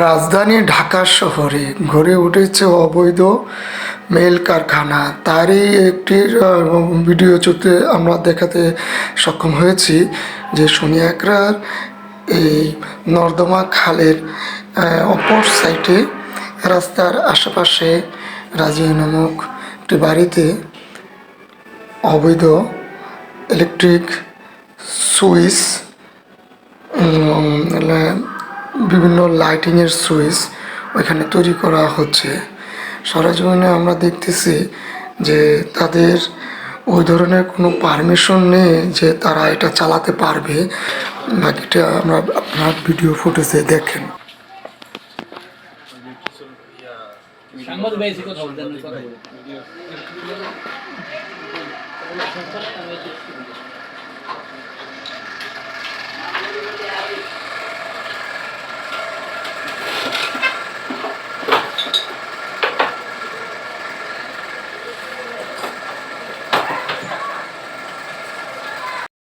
রাজধানী ঢাকা শহরে গড়ে উঠেছে অবৈধ মেইল কারখানা। তারই একটি ভিডিওতে আমরা দেখাতে সক্ষম হয়েছি যে সোনিয়াকড়ার এই নর্দমা খালের অপর সাইডে রাস্তার আশেপাশে রাজিয়া নামক একটি বাড়িতে অবৈধ ইলেকট্রিক সুইচ, বিভিন্ন লাইটিংয়ের সুইচ ওইখানে তৈরি করা হচ্ছে। সরেজমিনে আমরা দেখতেছি যে তাদের ওই ধরনের কোনো পারমিশন নেই যে তারা এটা চালাতে পারবে। বাকিটা আমরা আপনার ভিডিও ফুটেজে দেখেন।